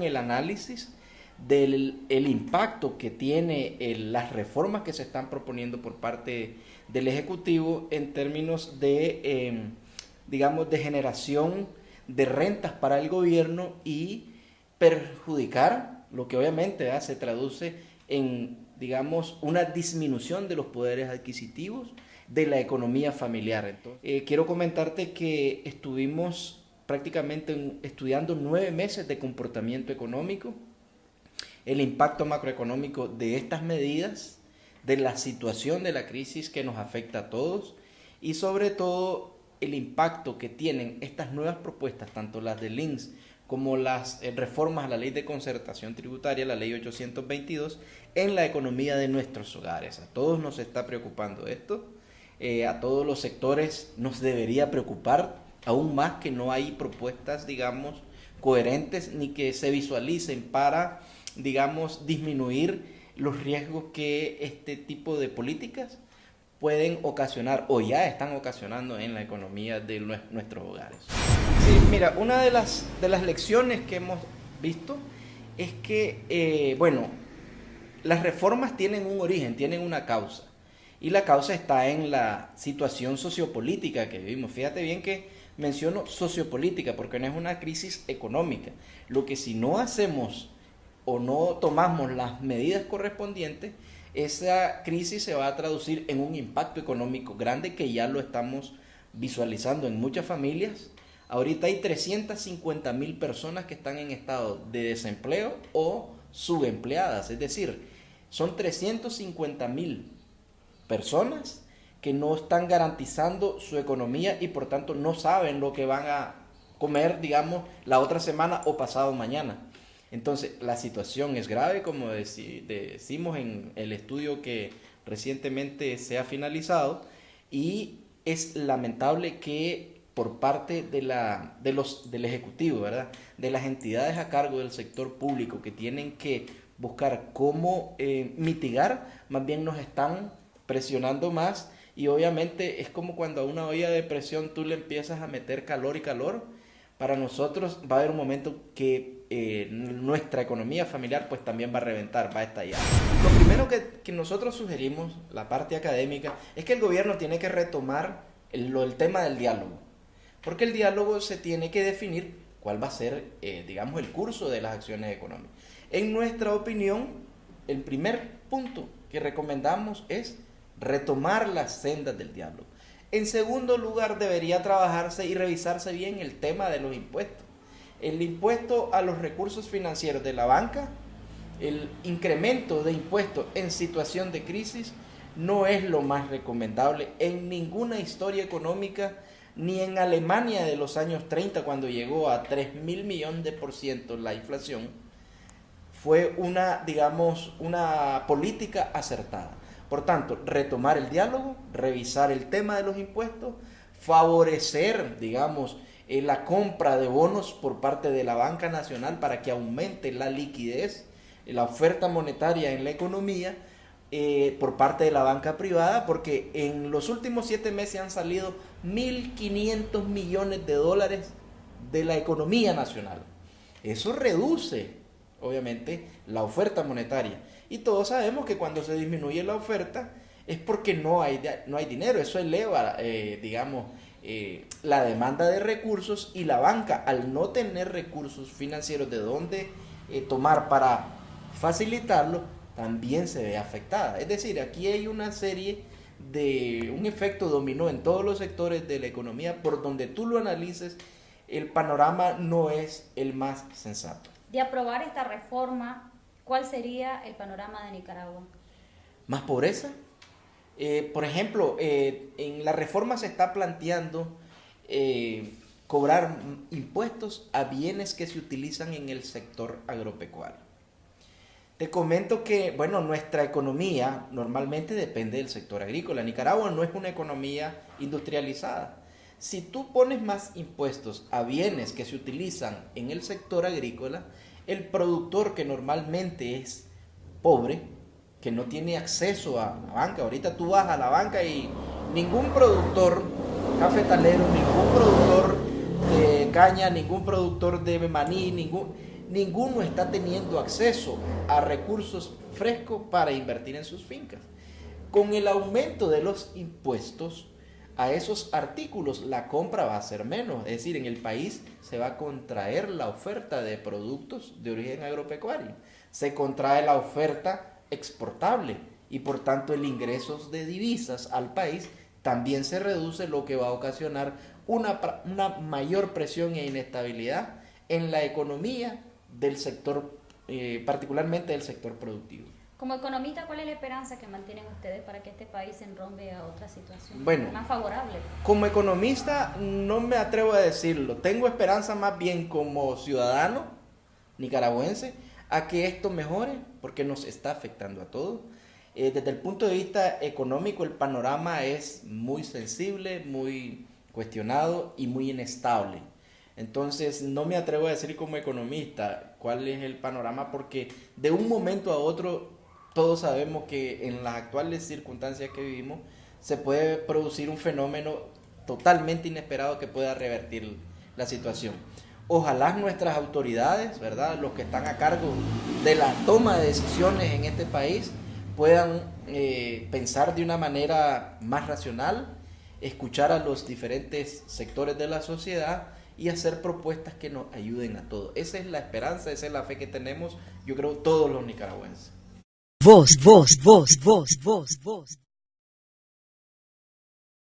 el análisis del impacto que tiene las reformas que se están proponiendo por parte del Ejecutivo en términos de, digamos, de generación de rentas para el gobierno y perjudicar lo que obviamente se traduce en, digamos, una disminución de los poderes adquisitivos de la economía familiar. Entonces, quiero comentarte que estuvimos prácticamente estudiando 9 meses de comportamiento económico, el impacto macroeconómico de estas medidas, de la situación de la crisis que nos afecta a todos y sobre todo el impacto que tienen estas nuevas propuestas, tanto las del INSS como las reformas a la ley de concertación tributaria, la ley 822, en la economía de nuestros hogares. A todos nos está preocupando esto, a todos los sectores nos debería preocupar, aún más que no hay propuestas, digamos, coherentes ni que se visualicen para, digamos, disminuir los riesgos que este tipo de políticas pueden ocasionar o ya están ocasionando en la economía de nuestros hogares. Sí, mira, una de las lecciones que hemos visto es que, bueno, las reformas tienen un origen, tienen una causa, y la causa está en la situación sociopolítica que vivimos. Fíjate bien que menciono sociopolítica porque no es una crisis económica. Lo que si no hacemos o no tomamos las medidas correspondientes, esa crisis se va a traducir en un impacto económico grande que ya lo estamos visualizando en muchas familias. Ahorita hay 350,000 personas que están en estado de desempleo o subempleadas, es decir, son 350,000 personas que no están garantizando su economía y por tanto no saben lo que van a comer, digamos, la otra semana o pasado mañana. Entonces, la situación es grave, como decimos en el estudio que recientemente se ha finalizado, y es lamentable que por parte del Ejecutivo, ¿verdad?, de las entidades a cargo del sector público que tienen que buscar cómo mitigar, más bien nos están presionando más, y obviamente es como cuando a una olla de presión tú le empiezas a meter calor y calor. Para nosotros va a haber un momento que nuestra economía familiar pues también va a reventar, va a estallar. Lo primero que nosotros sugerimos, la parte académica, es que el gobierno tiene que retomar el tema del diálogo, porque el diálogo se tiene que definir cuál va a ser, digamos, el curso de las acciones económicas. En nuestra opinión, el primer punto que recomendamos es retomar las sendas del diálogo. En segundo lugar, debería trabajarse y revisarse bien el tema de los impuestos. El impuesto a los recursos financieros de la banca, el incremento de impuestos en situación de crisis, no es lo más recomendable en ninguna historia económica, ni en Alemania de los años 30, cuando llegó a 3,000 millones de % la inflación. Fue una política acertada. Por tanto, retomar el diálogo, revisar el tema de los impuestos, favorecer, digamos, la compra de bonos por parte de la Banca Nacional para que aumente la liquidez, la oferta monetaria en la economía por parte de la banca privada, porque en los últimos 7 meses han salido 1.500 millones de dólares de la economía nacional. Eso reduce, obviamente, la oferta monetaria. Y todos sabemos que cuando se disminuye la oferta es porque no hay dinero. Eso eleva, la demanda de recursos, y la banca, al no tener recursos financieros de dónde tomar para facilitarlo, también se ve afectada. Es decir, aquí hay una serie de un efecto dominó en todos los sectores de la economía. Por donde tú lo analices, el panorama no es el más sensato. De aprobar esta reforma, ¿cuál sería el panorama de Nicaragua? ¿Más pobreza? Por ejemplo, en la reforma se está planteando cobrar impuestos a bienes que se utilizan en el sector agropecuario. Te comento que, bueno, nuestra economía normalmente depende del sector agrícola. Nicaragua no es una economía industrializada. Si tú pones más impuestos a bienes que se utilizan en el sector agrícola, el productor, que normalmente es pobre, que no tiene acceso a la banca, ahorita tú vas a la banca y ningún productor cafetalero, ningún productor de caña, ningún productor de maní, ninguno está teniendo acceso a recursos frescos para invertir en sus fincas. Con el aumento de los impuestos a esos artículos, la compra va a ser menos. Es decir, en el país se va a contraer la oferta de productos de origen agropecuario. Se contrae la oferta exportable y por tanto el ingreso de divisas al país también se reduce, lo que va a ocasionar una mayor presión e inestabilidad en la economía del sector, particularmente del sector productivo. Como economista, ¿cuál es la esperanza que mantienen ustedes para que este país se enrombe a otra situación más favorable? Como economista no me atrevo a decirlo. Tengo esperanza más bien como ciudadano nicaragüense a que esto mejore porque nos está afectando a todos. Desde el punto de vista económico, el panorama es muy sensible, muy cuestionado y muy inestable. Entonces no me atrevo a decir como economista cuál es el panorama porque de un momento a otro todos sabemos que en las actuales circunstancias que vivimos se puede producir un fenómeno totalmente inesperado que pueda revertir la situación. Ojalá nuestras autoridades, ¿verdad?, los que están a cargo de la toma de decisiones en este país, puedan pensar de una manera más racional, escuchar a los diferentes sectores de la sociedad y hacer propuestas que nos ayuden a todos. Esa es la esperanza, esa es la fe que tenemos, yo creo, todos los nicaragüenses. Voz.